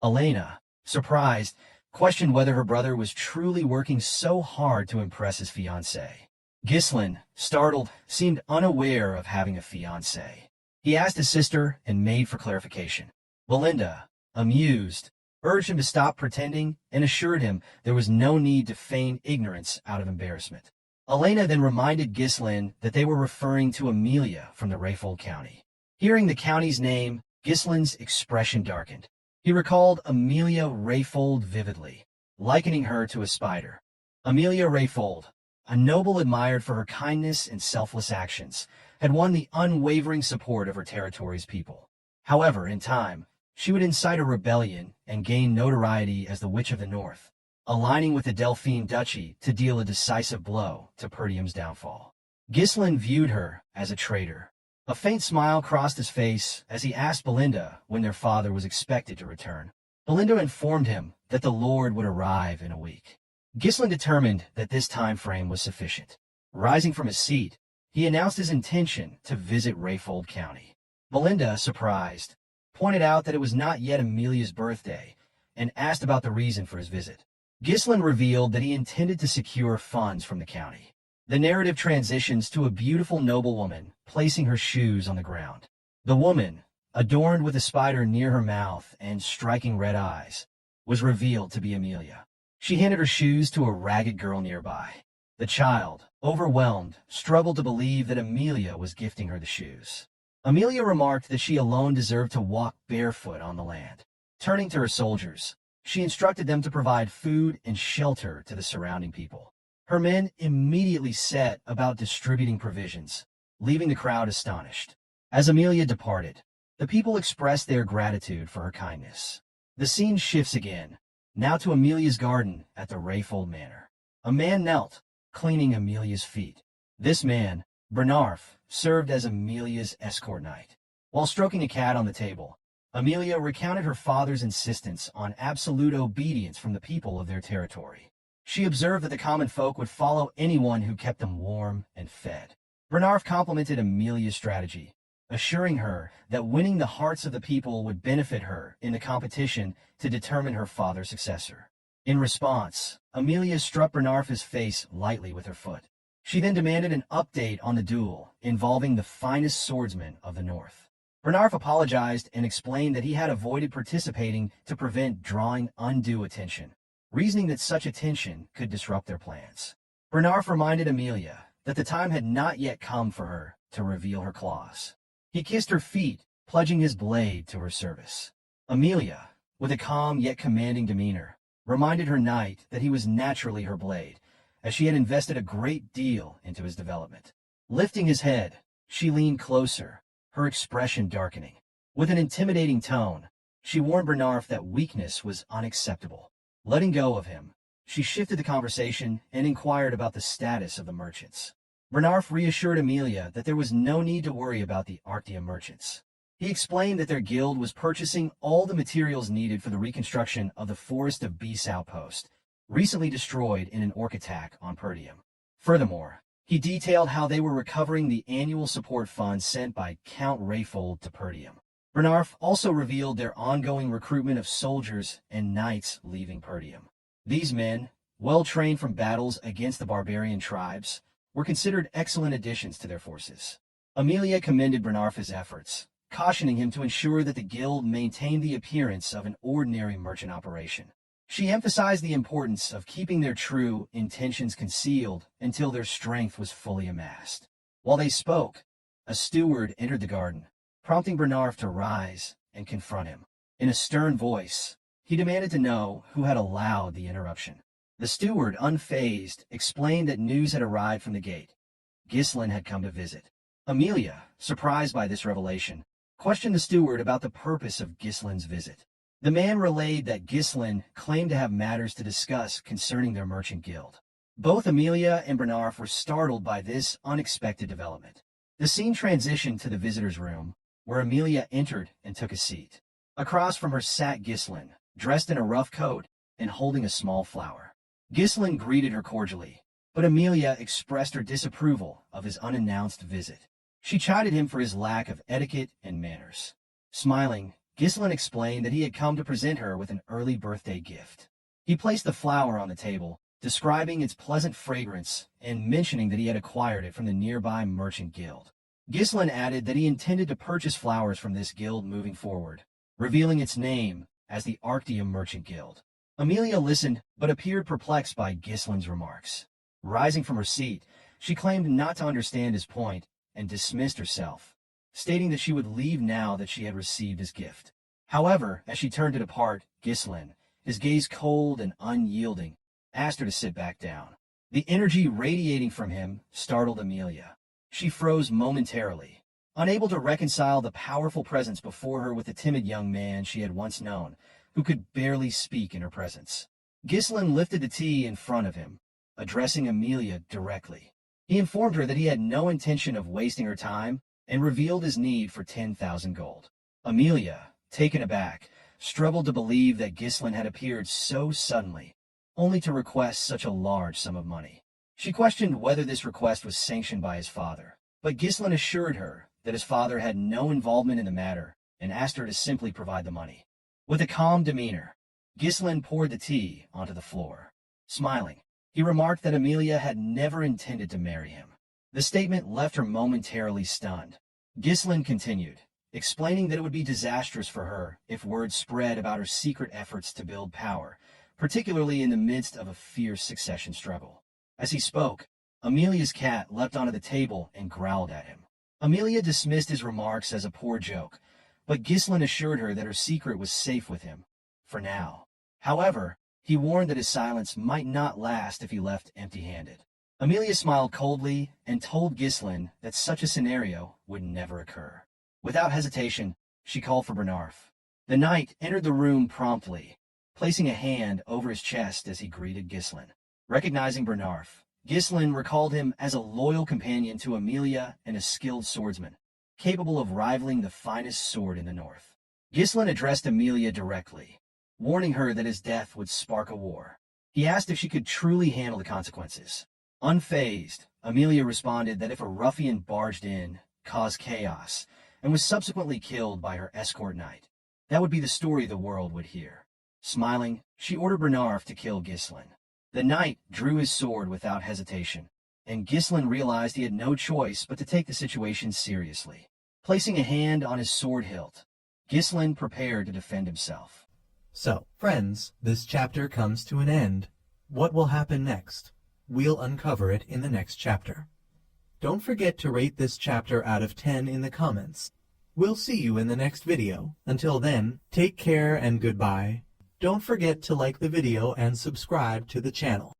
Elena, surprised, questioned whether her brother was truly working so hard to impress his fiancée. Ghislain, startled, seemed unaware of having a fiancée. He asked his sister and maid for clarification. Belinda, amused, urged him to stop pretending and assured him there was no need to feign ignorance out of embarrassment. Elena then reminded Ghislain that they were referring to Amelia from the Rayfold County. Hearing the county's name, Ghislain's expression darkened. He recalled Amelia Rayfold vividly, likening her to a spider. Amelia Rayfold, a noble admired for her kindness and selfless actions, had won the unwavering support of her territory's people. However, in time, she would incite a rebellion and gain notoriety as the Witch of the North, aligning with the Delphine Duchy to deal a decisive blow to Perdium's downfall. Ghislain viewed her as a traitor. A faint smile crossed his face as he asked Belinda when their father was expected to return. Belinda informed him that the Lord would arrive in a week. Ghislain determined that this time frame was sufficient. Rising from his seat, he announced his intention to visit Rayfold County. Belinda, surprised, pointed out that it was not yet Amelia's birthday and asked about the reason for his visit. Ghislain revealed that he intended to secure funds from the county. The narrative transitions to a beautiful noblewoman placing her shoes on the ground. The woman, adorned with a spider near her mouth and striking red eyes, was revealed to be Amelia. She handed her shoes to a ragged girl nearby. The child, overwhelmed, struggled to believe that Amelia was gifting her the shoes. Amelia remarked that she alone deserved to walk barefoot on the land. Turning to her soldiers, she instructed them to provide food and shelter to the surrounding people. Her men immediately set about distributing provisions, leaving the crowd astonished. As Amelia departed, the people expressed their gratitude for her kindness. The scene shifts again, now to Amelia's garden at the Rayfold Manor. A man knelt, cleaning Amelia's feet. This man, Bernarf, served as Amelia's escort knight. While stroking a cat on the table, Amelia recounted her father's insistence on absolute obedience from the people of their territory. She observed that the common folk would follow anyone who kept them warm and fed. Bernarf complimented Amelia's strategy, assuring her that winning the hearts of the people would benefit her in the competition to determine her father's successor. In response, Amelia struck Bernarf's face lightly with her foot. She then demanded an update on the duel involving the finest swordsman of the North. Bernarf apologized and explained that he had avoided participating to prevent drawing undue attention, reasoning that such attention could disrupt their plans. Bernarf reminded Amelia that the time had not yet come for her to reveal her claws. He kissed her feet, pledging his blade to her service. Amelia, with a calm yet commanding demeanor, reminded her knight that he was naturally her blade, as she had invested a great deal into his development. Lifting his head, she leaned closer, her expression darkening. With an intimidating tone, she warned Bernarf that weakness was unacceptable. Letting go of him, she shifted the conversation and inquired about the status of the merchants. Bernarf reassured Amelia that there was no need to worry about the Arctia merchants. He explained that their guild was purchasing all the materials needed for the reconstruction of the Forest of Beasts outpost, recently destroyed in an orc attack on Perdium. Furthermore, he detailed how they were recovering the annual support funds sent by Count Rayfold to Perdium. Bernarf also revealed their ongoing recruitment of soldiers and knights leaving Perdium. These men, well trained from battles against the barbarian tribes, were considered excellent additions to their forces. Amelia commended Bernarf's efforts, cautioning him to ensure that the guild maintained the appearance of an ordinary merchant operation. She emphasized the importance of keeping their true intentions concealed until their strength was fully amassed. While they spoke, a steward entered the garden, prompting Bernarf to rise and confront him. In a stern voice, he demanded to know who had allowed the interruption. The steward, unfazed, explained that news had arrived from the gate. Ghislain had come to visit. Amelia, surprised by this revelation, questioned the steward about the purpose of Ghislain's visit. The man relayed that Ghislain claimed to have matters to discuss concerning their merchant guild. Both Amelia and Bernarf were startled by this unexpected development. The scene transitioned to the visitor's room, where Amelia entered and took a seat. Across from her sat Ghislain, dressed in a rough coat and holding a small flower. Ghislain greeted her cordially, but Amelia expressed her disapproval of his unannounced visit. She chided him for his lack of etiquette and manners. Smiling, Ghislain explained that he had come to present her with an early birthday gift. He placed the flower on the table, describing its pleasant fragrance and mentioning that he had acquired it from the nearby merchant guild. Ghislain added that he intended to purchase flowers from this guild moving forward, revealing its name as the Arctium Merchant Guild. Amelia listened, but appeared perplexed by Ghislain's remarks. Rising from her seat, she claimed not to understand his point and dismissed herself, stating that she would leave now that she had received his gift. However, as she turned to depart, Ghislain, his gaze cold and unyielding, asked her to sit back down. The energy radiating from him startled Amelia. She froze momentarily, unable to reconcile the powerful presence before her with the timid young man she had once known, who could barely speak in her presence. Ghislain lifted the tea in front of him, addressing Amelia directly. He informed her that he had no intention of wasting her time and revealed his need for 10,000 gold. Amelia, taken aback, struggled to believe that Ghislain had appeared so suddenly, only to request such a large sum of money. She questioned whether this request was sanctioned by his father, but Ghislain assured her that his father had no involvement in the matter and asked her to simply provide the money. With a calm demeanor, Ghislain poured the tea onto the floor. Smiling, he remarked that Amelia had never intended to marry him. The statement left her momentarily stunned. Ghislain continued, explaining that it would be disastrous for her if word spread about her secret efforts to build power, particularly in the midst of a fierce succession struggle. As he spoke, Amelia's cat leapt onto the table and growled at him. Amelia dismissed his remarks as a poor joke, but Ghislain assured her that her secret was safe with him, for now. However, he warned that his silence might not last if he left empty-handed. Amelia smiled coldly and told Ghislain that such a scenario would never occur. Without hesitation, she called for Bernarf. The knight entered the room promptly, placing a hand over his chest as he greeted Ghislain. Recognizing Bernarf, Ghislain recalled him as a loyal companion to Amelia and a skilled swordsman, capable of rivaling the finest sword in the north. Ghislain addressed Amelia directly, warning her that his death would spark a war. He asked if she could truly handle the consequences. Unfazed, Amelia responded that if a ruffian barged in, caused chaos, and was subsequently killed by her escort knight, that would be the story the world would hear. Smiling, she ordered Bernarf to kill Ghislain. The knight drew his sword without hesitation, and Ghislain realized he had no choice but to take the situation seriously. Placing a hand on his sword hilt, Ghislain prepared to defend himself. So, friends, this chapter comes to an end. What will happen next? We'll uncover it in the next chapter. Don't forget to rate this chapter out of 10 in the comments. We'll see you in the next video. Until then, take care and goodbye. Don't forget to like the video and subscribe to the channel.